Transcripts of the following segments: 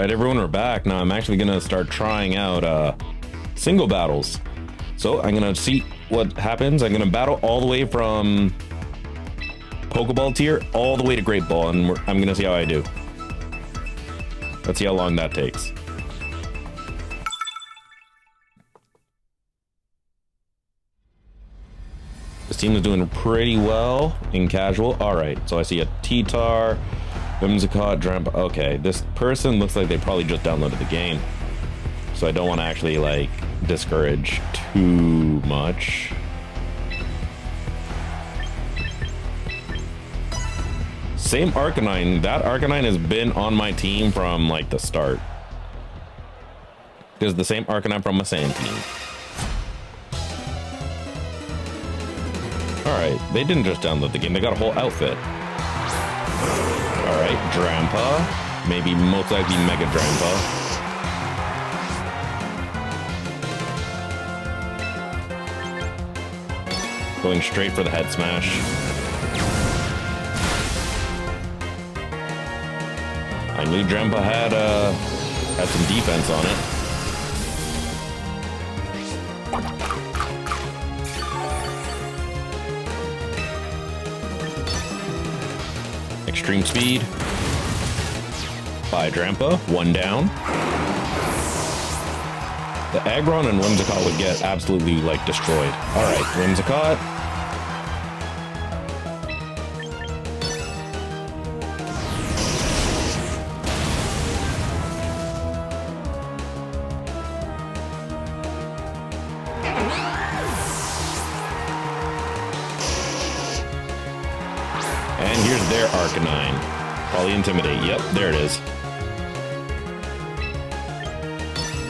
Alright, everyone, we're back. Now I'm actually gonna start trying out single battles. So I'm gonna see what happens. I'm gonna battle all the way from Pokeball tier all the way to Great Ball, and I'm gonna see how I do. Let's see how long that takes. This team is doing pretty well in casual. Alright, so I see a T-Tar, Whimsicott, Drampa. Okay, this person looks like they probably just downloaded the game. So I don't want to actually, like, discourage too much. Same Arcanine. That Arcanine has been on my team from, like, the start. There's the same Arcanine from my sand team. Alright, they didn't just download the game, they got a whole outfit. Alright, Drampa. Maybe most likely Mega Drampa. Going straight for the head smash. I knew Drampa had some defense on it. Extreme speed by Drampa, one down. The Aggron and Whimsicott would get absolutely, like, destroyed. Alright, Whimsicott. And here's their Arcanine. Probably Intimidate. Yep, there it is.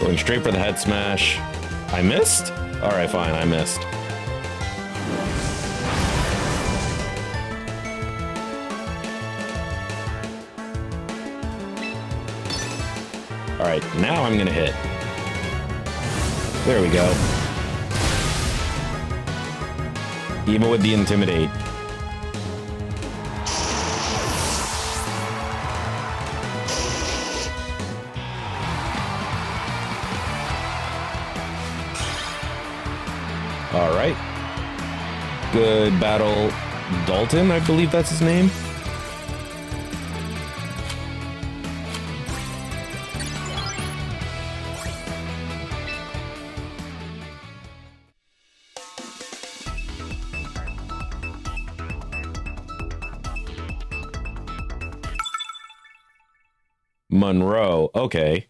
Going straight for the head smash. I missed? Alright, fine, I missed. Alright, now I'm gonna hit. There we go. Even with the Intimidate. All right. Good battle. Dalton, I believe that's his name. Monroe. Okay.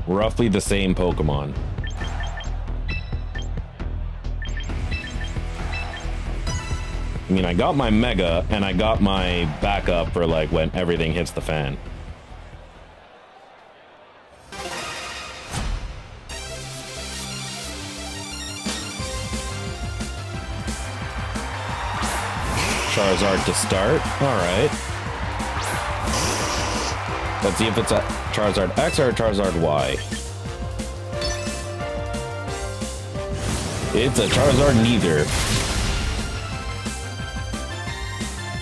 Roughly the same Pokemon. I mean, I got my Mega, and I got my backup for, like, when everything hits the fan. Charizard to start. Alright. Let's see if it's a Charizard X or a Charizard Y. It's a Charizard neither.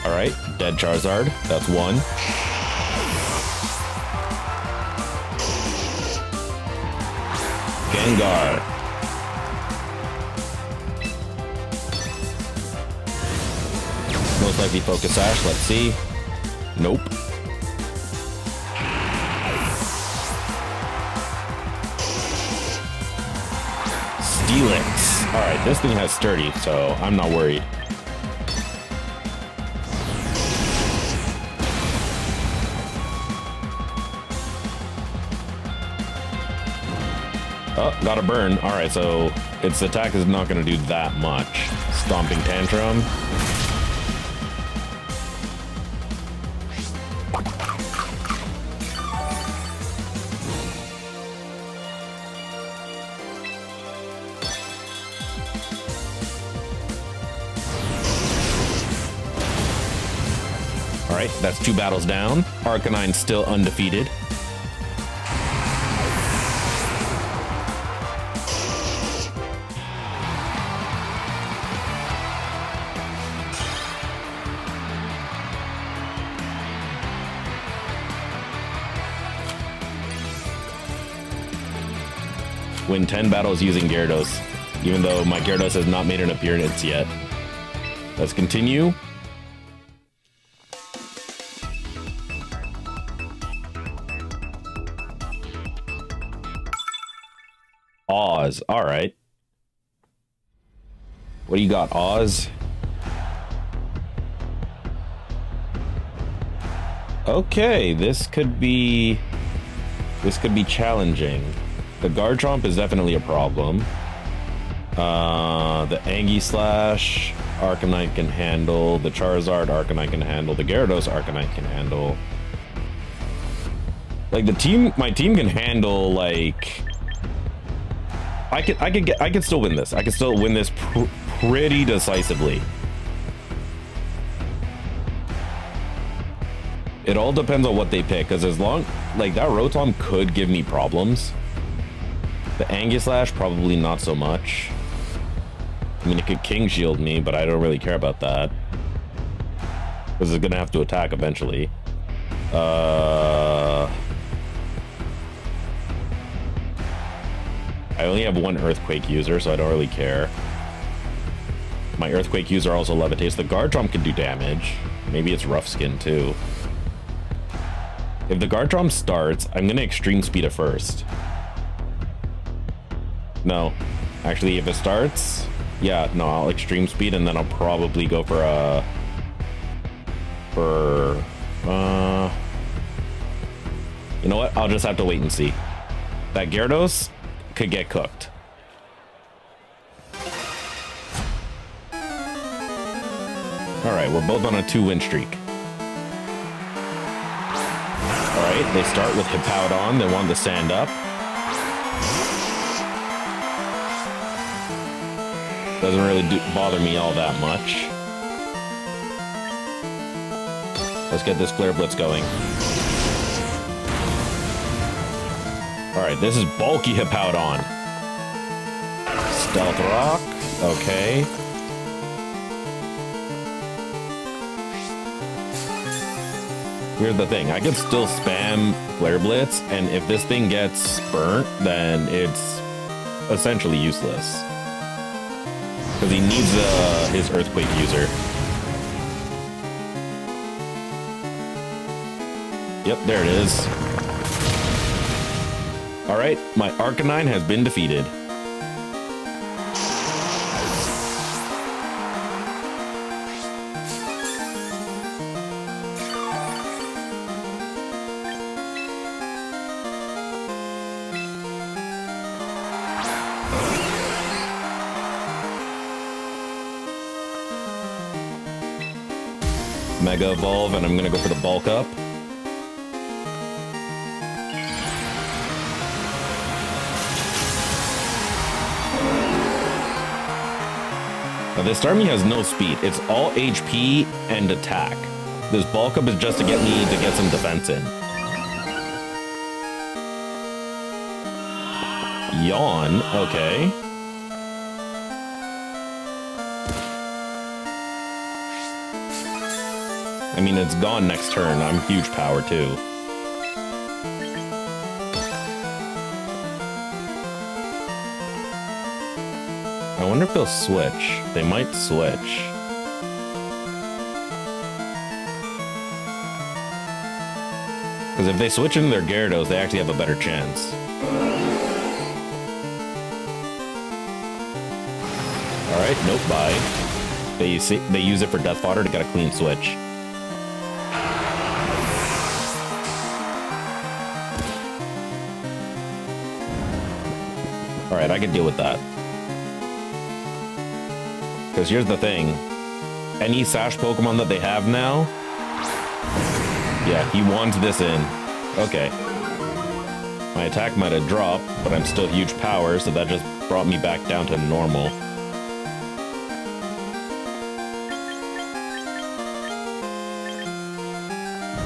Alright, dead Charizard. That's one. Gengar. Most likely Focus Sash. Let's see. Nope. Steelix. Alright, this thing has Sturdy, so I'm not worried. Oh, got a burn. Alright, so its attack is not going to do that much. Stomping Tantrum. Alright, that's 2 battles down. Arcanine still undefeated. win 10 battles using Gyarados, even though my Gyarados has not made an appearance yet. Let's continue. Oz, all right. What do you got, Oz? Okay, this could be challenging. The Garchomp is definitely a problem. The Angie Slash, Arcanine can handle. The Charizard, Arcanine can handle. The Gyarados, Arcanine can handle. Like my team can handle like. I could still win this. I could still win this pretty decisively. It all depends on what they pick, because as long like that Rotom could give me problems. The Anguislash probably not so much. I mean, it could King Shield me, but I don't really care about that, because it's gonna have to attack eventually. I only have one Earthquake user, so I don't really care. My Earthquake user also levitates. The Garchomp can do damage. Maybe it's Rough Skin too. If the Garchomp starts, I'm gonna Extreme Speed it first. No. Actually, if it starts, yeah, no, I'll Extreme Speed and then I'll probably go for a... You know what? I'll just have to wait and see. That Gyarados could get cooked. Alright, we're both on a 2-win streak. Alright, they start with Hippowdon. They want to stand up. Doesn't really bother me all that much. Let's get this Flare Blitz going. Alright, this is bulky Hippowdon. Stealth Rock. Okay. Here's the thing. I could still spam Flare Blitz, and if this thing gets burnt, then it's essentially useless. Because he needs his Earthquake user. Yep, there it is. Alright, my Arcanine has been defeated. Mega Evolve, and I'm gonna go for the Bulk Up. Now this Starmie has no speed. It's all HP and attack. This Bulk Up is just to get me to get some defense in. Yawn, okay. I mean, it's gone next turn. I'm huge power too. I wonder if they'll switch. They might switch. Because if they switch into their Gyarados, they actually have a better chance. Alright, nope, bye. They use it for Death Fodder to get a clean switch. Alright, I can deal with that. Because here's the thing. Any Sash Pokemon that they have now... Yeah, he wants this in. Okay. My attack might have dropped, but I'm still huge power, so that just brought me back down to normal.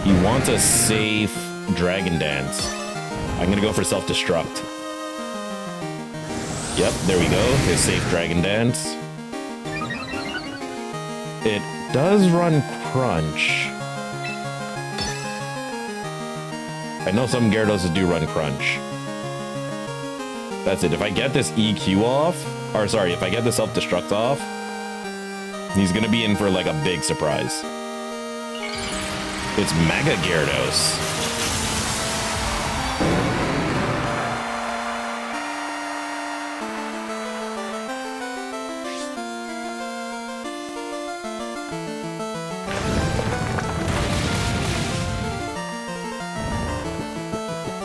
He wants a safe Dragon Dance. I'm gonna go for Self-Destruct. Yep, there we go. His safe Dragon Dance. It does run Crunch. I know some Gyarados do run Crunch. That's it. If I get this EQ off, or sorry, if I get the self-destruct off, he's gonna be in for like a big surprise. It's Mega Gyarados.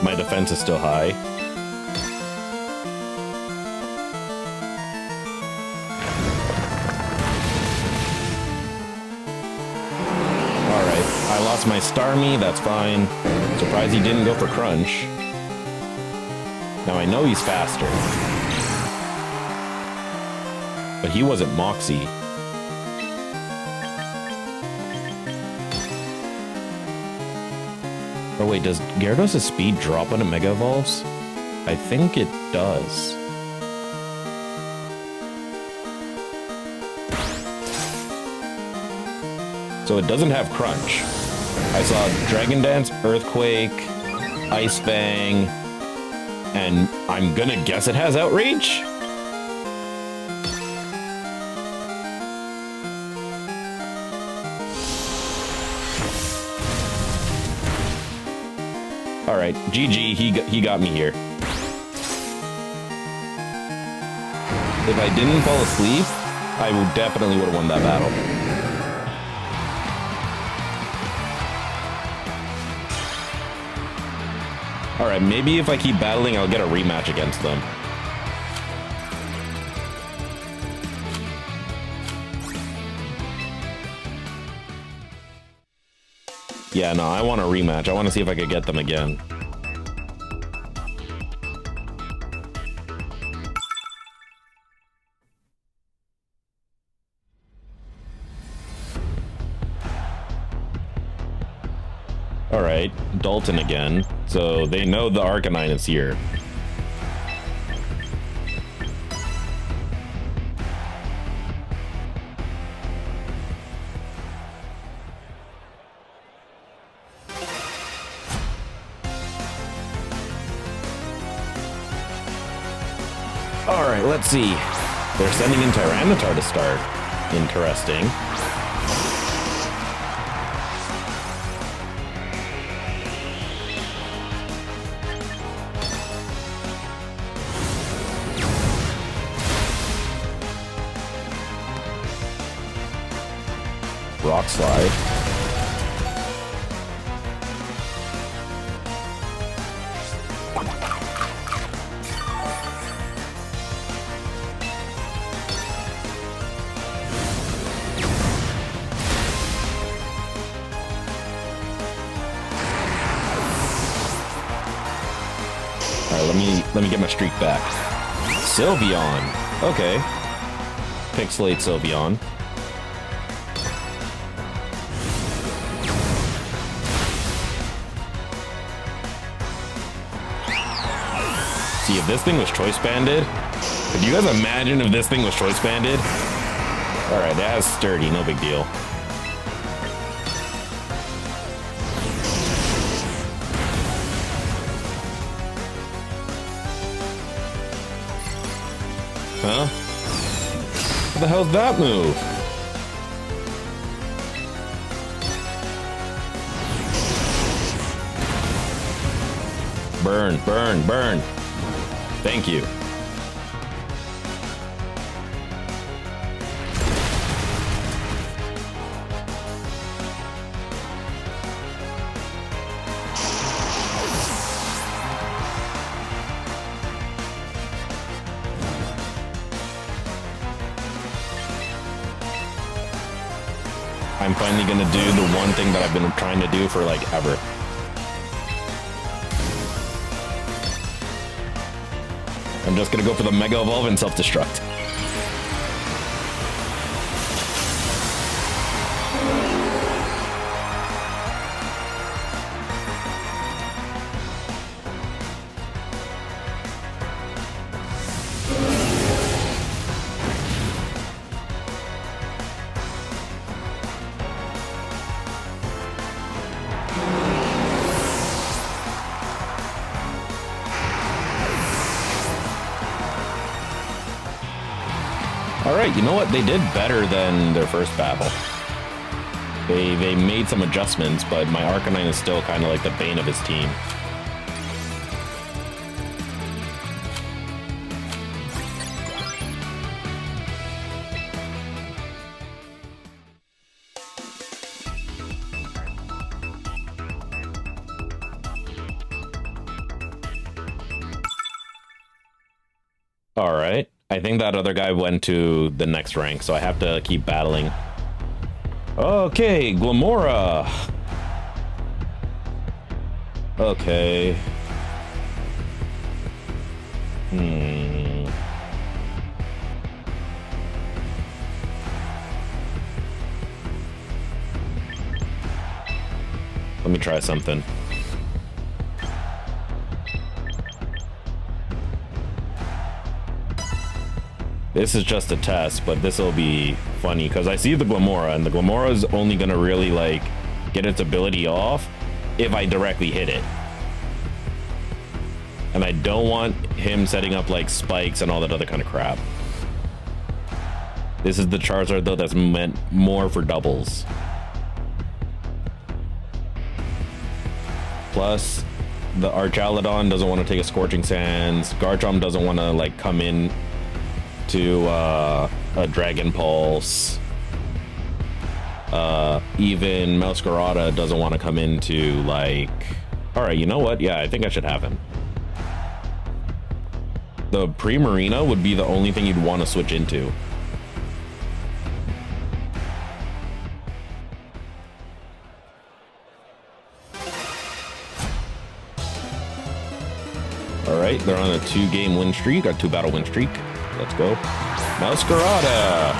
My defense is still high. Alright, I lost my Starmie, that's fine. Surprised he didn't go for Crunch. Now I know he's faster. But he wasn't Moxie. Oh wait, does Gyarados' speed drop when it Mega Evolves? I think it does. So it doesn't have Crunch. I saw Dragon Dance, Earthquake, Ice Fang, and I'm gonna guess it has Outrage? Alright, GG, he got me here. If I didn't fall asleep, I definitely would have won that battle. Alright, maybe if I keep battling, I'll get a rematch against them. Yeah, no, I want a rematch. I want to see if I could get them again. Alright, Dalton again. So they know the Arcanine is here. Alright, let's see. They're sending in Tyranitar to start. Interesting. Rock Slide. Let me get my streak back. Sylveon. Okay. Pixelate Sylveon. See, if this thing was choice banded, could you guys imagine if this thing was choice banded? Alright, that has sturdy, no big deal. Huh? What the hell's that move? Burn, burn, burn. Thank you. I'm finally gonna do the one thing that I've been trying to do for like ever. I'm just gonna go for the Mega Evolve and Self-Destruct. right, you know what? They did better than their first battle. They made some adjustments, but my Arcanine is still kind of like the bane of his team. All right. I think that other guy went to the next rank, so I have to keep battling. Okay, Glamora. Okay. Let me try something. This is just a test, but this will be funny because I see the Glamora, and the Glamora is only going to really, like, get its ability off if I directly hit it. And I don't want him setting up, like, spikes and all that other kind of crap. This is the Charizard, though, that's meant more for doubles. Plus, the Archaludon doesn't want to take a Scorching Sands. Garchomp doesn't want to, like, come in to a Dragon Pulse. Even Meowscarada doesn't want to come into, like... Alright, you know what? Yeah, I think I should have him. The Primarina would be the only thing you'd want to switch into. Alright, they're on a 2-game win streak, a 2-battle win streak. Let's go. Meowscarada!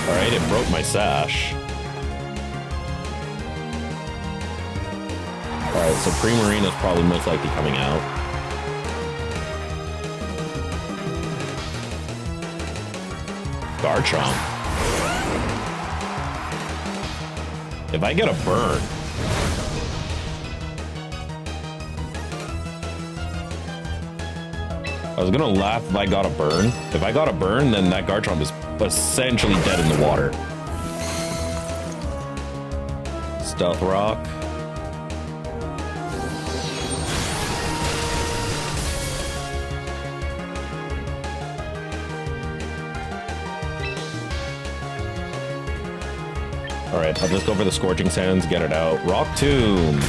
Alright, it broke my sash. Alright, so Primarina's probably most likely coming out. Garchomp. If I get a burn. I was gonna laugh if I got a burn. If I got a burn, then that Garchomp is essentially dead in the water. Stealth Rock. Alright, I'll just go for the Scorching Sands, get it out. Rock Tomb!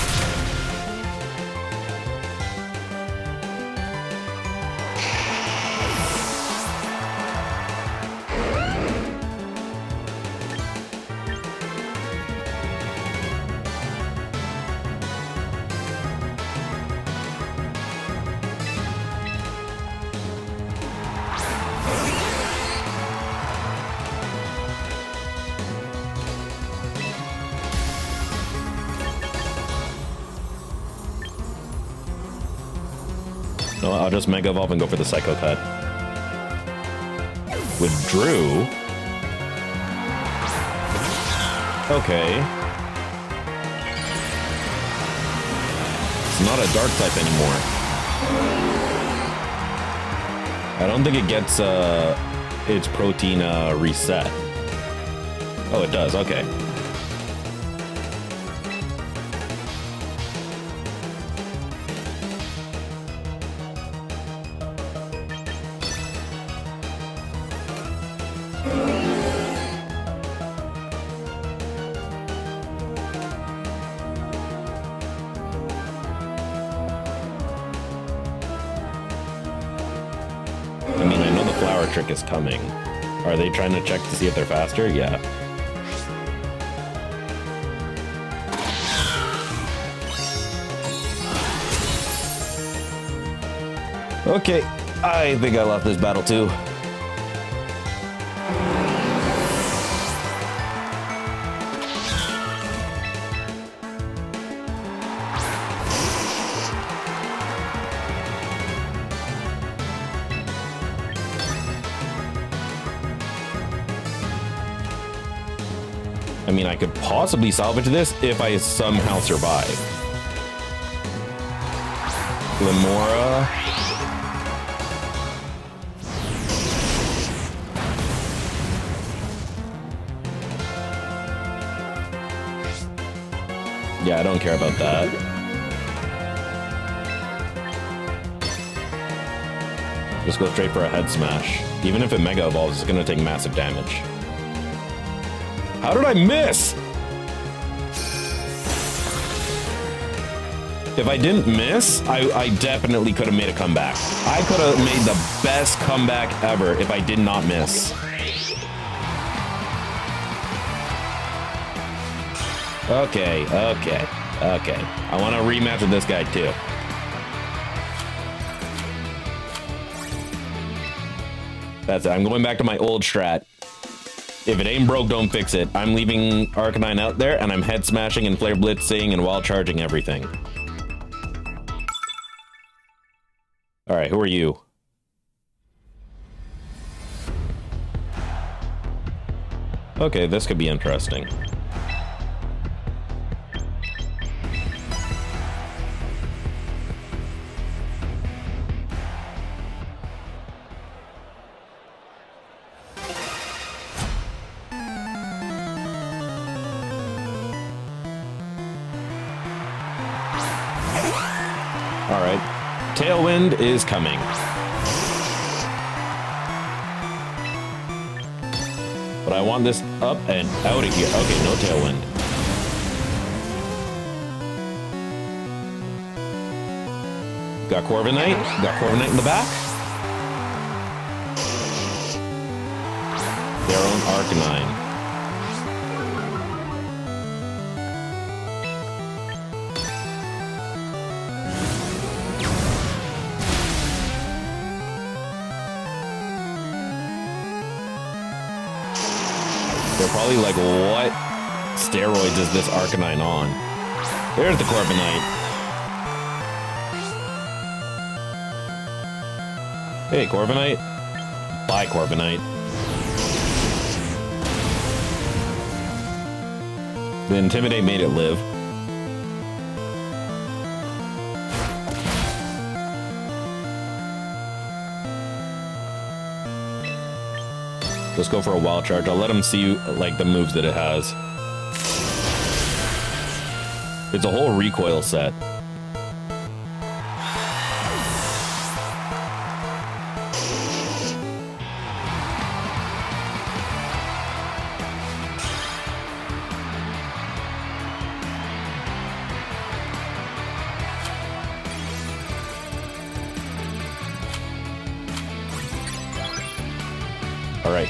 No, I'll just Mega Evolve and go for the Psycho Cut. Withdrew. Okay. It's not a Dark type anymore. I don't think it gets its protein reset. Oh, it does. Okay. I mean, I know the flower trick is coming. Are they trying to check to see if they're faster? Yeah. Okay, I think I lost this battle too. I mean, I could possibly salvage this if I somehow survive. Limora. Yeah, I don't care about that. Just go straight for a head smash. Even if it Mega Evolves, it's gonna take massive damage. How did I miss? If I didn't miss, I definitely could have made a comeback. I could have made the best comeback ever if I did not miss. Okay. I want to rematch with this guy too. That's it. I'm going back to my old strat. If it ain't broke, don't fix it. I'm leaving Arcanine out there, and I'm head smashing and flare blitzing and while charging everything. All right, who are you? Okay, this could be interesting. All right, Tailwind is coming. But I want this up and out of here. Okay, no Tailwind. Got Corviknight. Got Corviknight in the back. Their own Arcanine. They're probably like, what steroids is this Arcanine on? There's the Corviknight. Hey, Corviknight. Bye, Corviknight. The Intimidate made it live. Let's go for a wild charge. I'll let him see like the moves that it has. It's a whole recoil set. All right.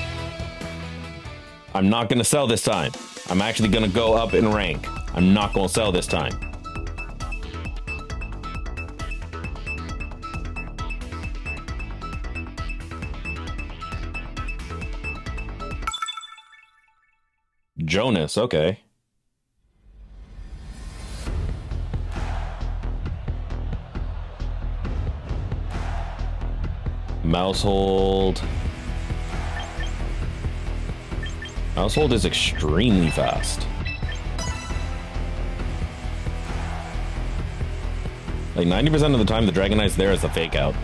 I'm not going to sell this time. I'm actually going to go up in rank. I'm not going to sell this time. Jonas, okay. Mousehold. Mousehold is extremely fast. Like 90% of the time, the Dragonite's there as a fake out.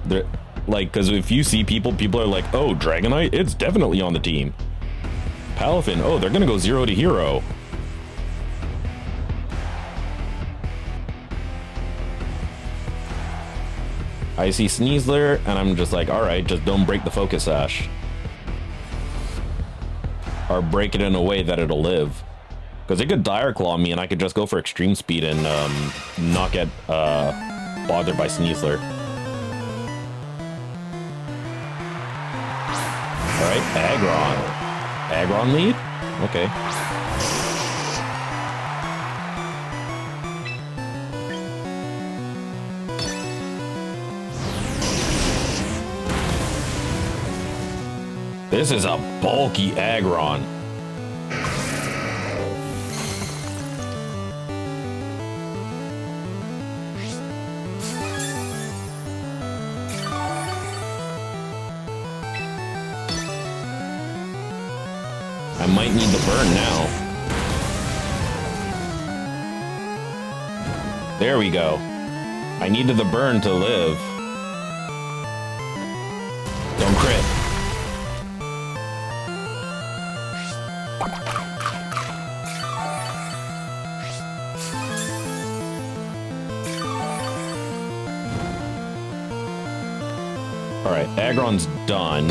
They're, like, because if you see people are like, oh, Dragonite, it's definitely on the team. Palafin, oh, they're gonna go 0 to hero. I see Sneasler, and I'm just like, all right, just don't break the Focus Sash. Or break it in a way that it'll live. Because it could Dire Claw me, and I could just go for Extreme Speed and not get bothered by Sneasler. All right, Aggron. Aggron lead? Okay. This is a bulky Aggron. I might need the burn now. There we go. I needed the burn to live. Don't crit. Alright, Aggron's done.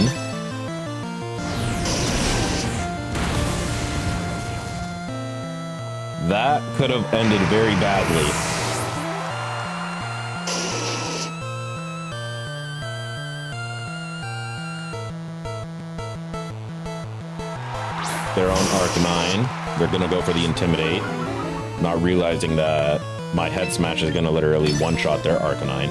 That could have ended very badly. They're on Arcanine. They're gonna go for the Intimidate, not realizing that my Head Smash is gonna literally one-shot their Arcanine.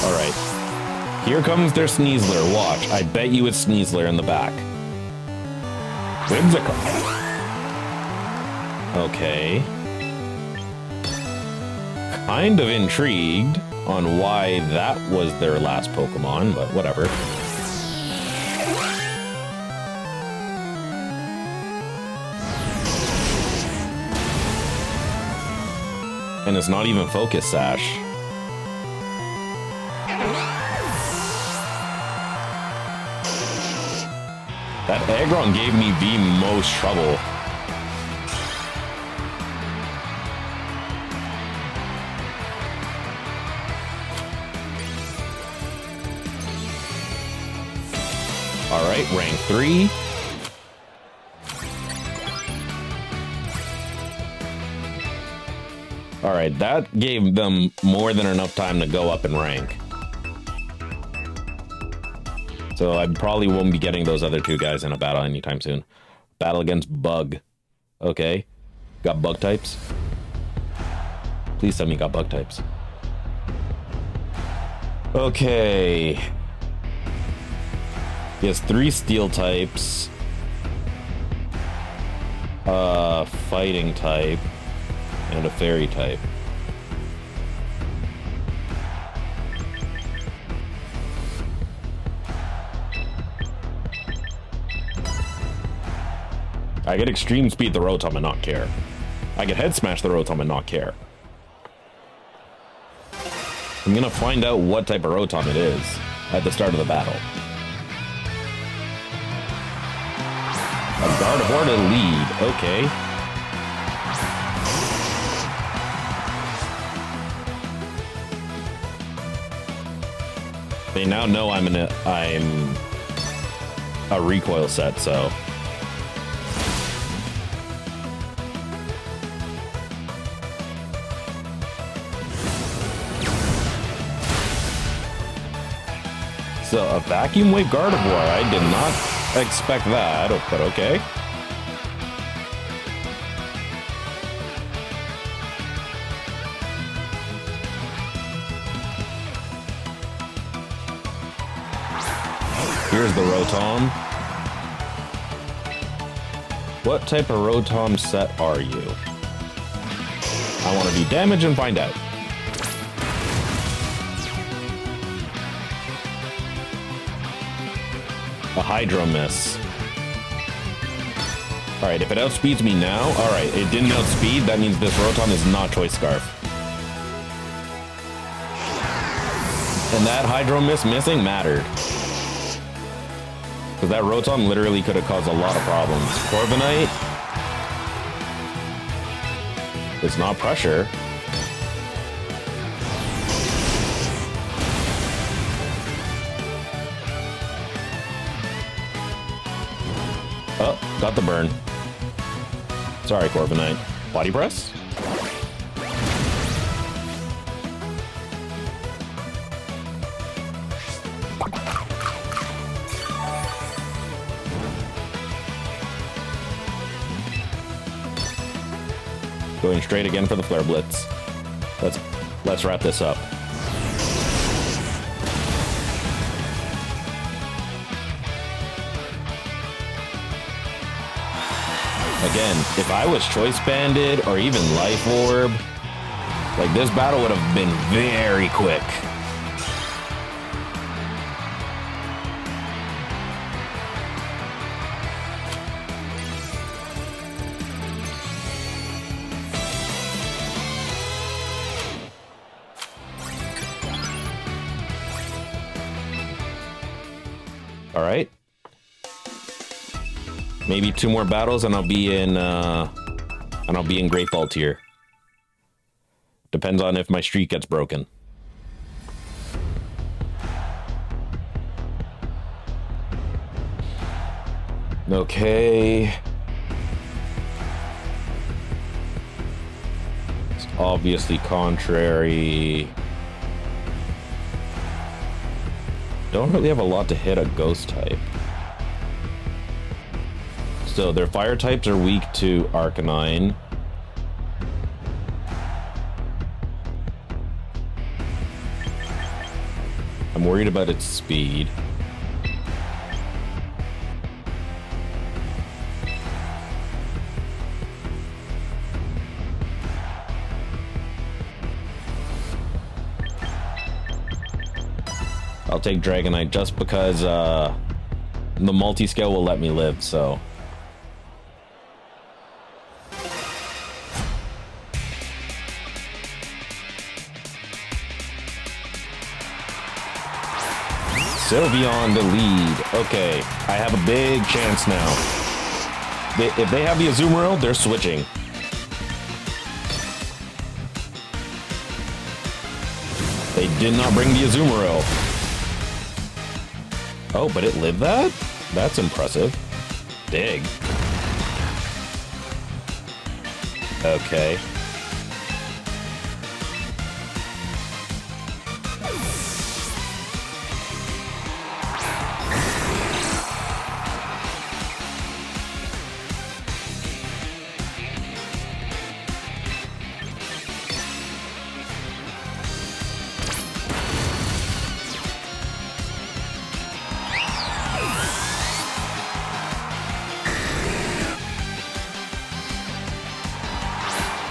Alright. Here comes their Sneasler. Watch. I bet you it's Sneasler in the back. Whimsical. Okay. Kind of intrigued on why that was their last Pokemon, but whatever. And it's not even Focus Sash. That Aggron gave me the most trouble. Alright, rank 3. Alright, that gave them more than enough time to go up in rank. So I probably won't be getting those other two guys in a battle anytime soon. Battle against Bug. Okay. Got Bug types? Please tell me you got Bug types. Okay. He has 3 Steel types. Fighting type. And a Fairy type. I get Extreme Speed the Rotom and not care. I get Head Smash the Rotom and not care. I'm gonna find out what type of Rotom it is at the start of the battle. A Gardevoir to lead, okay. They now know I'm a recoil set, so. So, a Vacuum Wave Gardevoir. I did not expect that, but okay. Here's the Rotom. What type of Rotom set are you? I want to do damage and find out. A Hydro Miss. Alright, if it outspeeds me now, alright, it didn't outspeed, that means this Rotom is not Choice Scarf. And that Hydro Miss missing mattered. Because that Rotom literally could have caused a lot of problems. Corviknight. It's not pressure. Oh, got the burn. Sorry, Corviknight. Body press? Going straight again for the Flare Blitz. Let's wrap this up. Again, if I was Choice Banded or even Life Orb, like this battle would have been very quick. All right. Maybe 2 more battles and I'll be in Great Ball tier. Depends on if my streak gets broken. Okay. It's obviously contrary. Don't really have a lot to hit a ghost type. So their fire types are weak to Arcanine. I'm worried about its speed. I'll take Dragonite just because the multi-scale will let me live, so. Sylveon the lead. Okay, I have a big chance now. If they have the Azumarill, they're switching. They did not bring the Azumarill. Oh, but it lived that? That's impressive. Dig. Okay.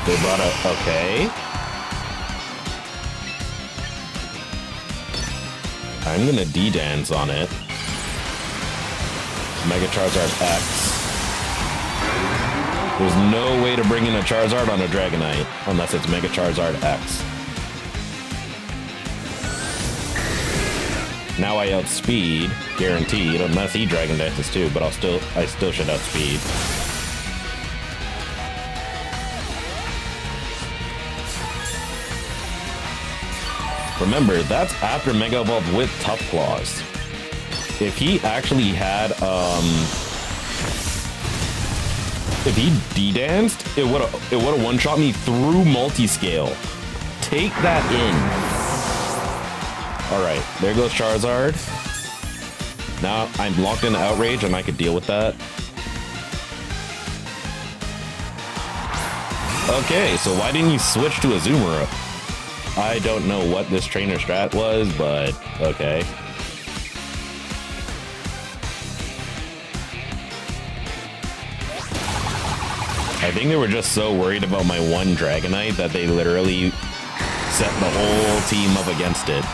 They brought a... Okay. I'm gonna D-dance on it. Mega Charizard X. There's no way to bring in a Charizard on a Dragonite unless it's Mega Charizard X. Now I outspeed, guaranteed, unless he Dragon Dances too, but I still should outspeed. Remember, that's after Mega Evolved with Tough Claws. If he actually had, if he D-danced, it would've one-shot me through multi-scale. Take that in. All right, there goes Charizard. Now I'm locked into Outrage and I could deal with that. Okay, so why didn't you switch to Azumarill? I don't know what this trainer strat was, but okay. I think they were just so worried about my one Dragonite that they literally set the whole team up against it.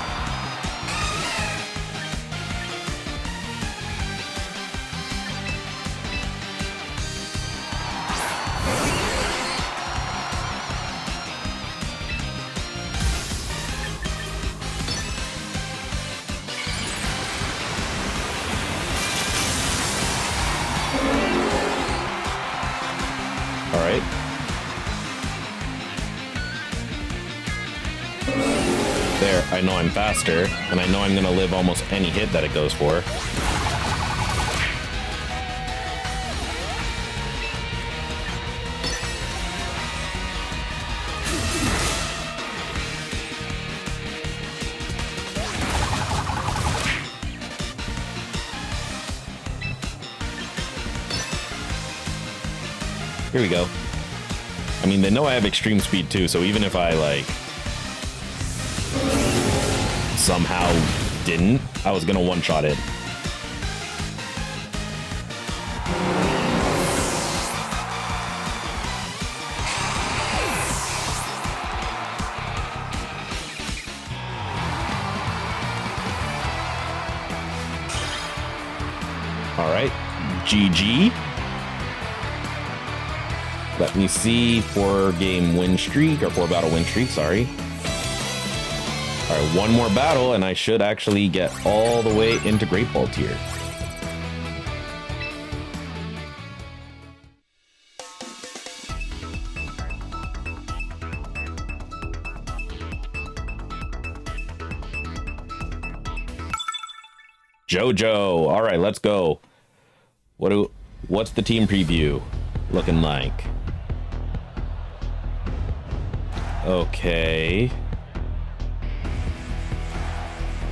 There, I know I'm faster, and I know I'm gonna live almost any hit that it goes for. Here we go. I mean, they know I have extreme speed too, so even if I, like, somehow didn't, I was gonna one-shot it. GG. Let me see, 4-game win streak, or 4-battle win streak, sorry. All right, one more battle, and I should actually get all the way into Great Ball tier. JoJo. All right, let's go. What's the team preview looking like? Okay.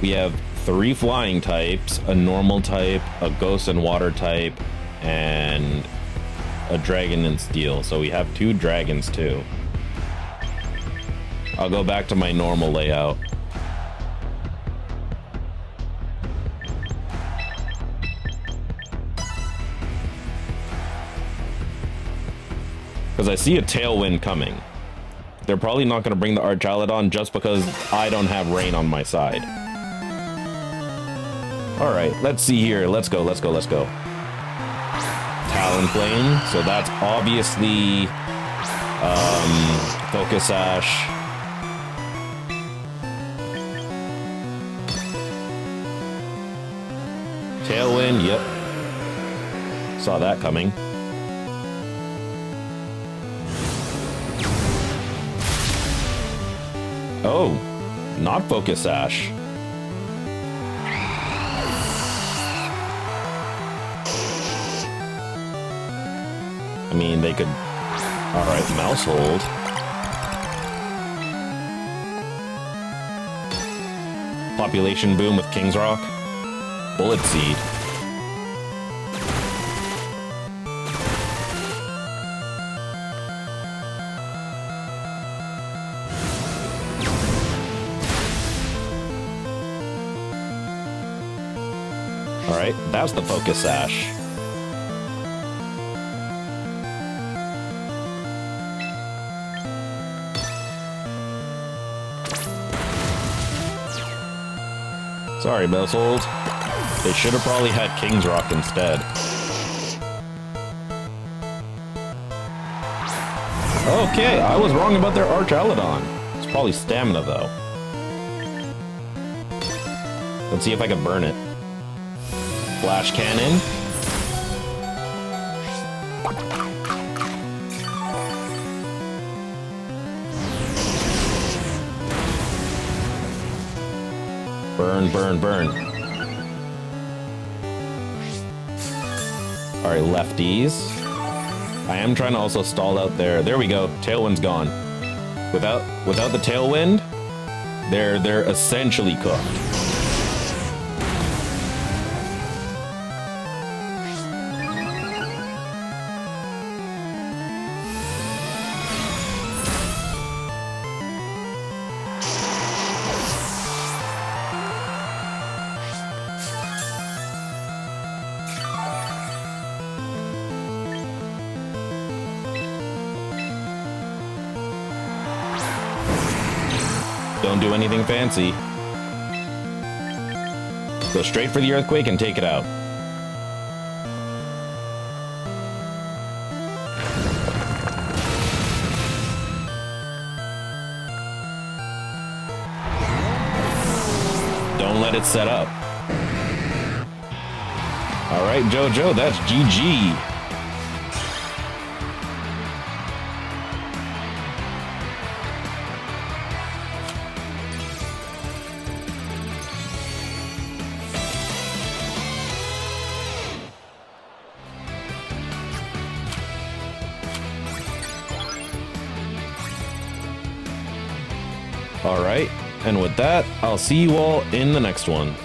We have 3 flying types, a normal type, a ghost and water type, and a dragon and steel. So we have 2 dragons too. I'll go back to my normal layout. Because I see a tailwind coming. They're probably not going to bring the Archaludon just because I don't have rain on my side. All right, let's see here. Let's go. Talonflame. So that's obviously Focus Sash. Tailwind. Yep. Saw that coming. Oh, not Focus Sash. I mean, they could... All right, Mouse Hold. Population Boom with King's Rock. Bullet Seed. All right, that's the Focus Sash. Sorry, Moushold. They should have probably had King's Rock instead. Okay, I was wrong about their Archaludon. It's probably stamina, though. Let's see if I can burn it. Flash Cannon. Burn, burn, burn. All right, lefties. I am trying to also stall out there. There we go. Tailwind's gone. Without the tailwind, they're essentially cooked. Don't do anything fancy. Go straight for the Earthquake and take it out. Don't let it set up. All right, JoJo, that's GG. All right, and with that, I'll see you all in the next one.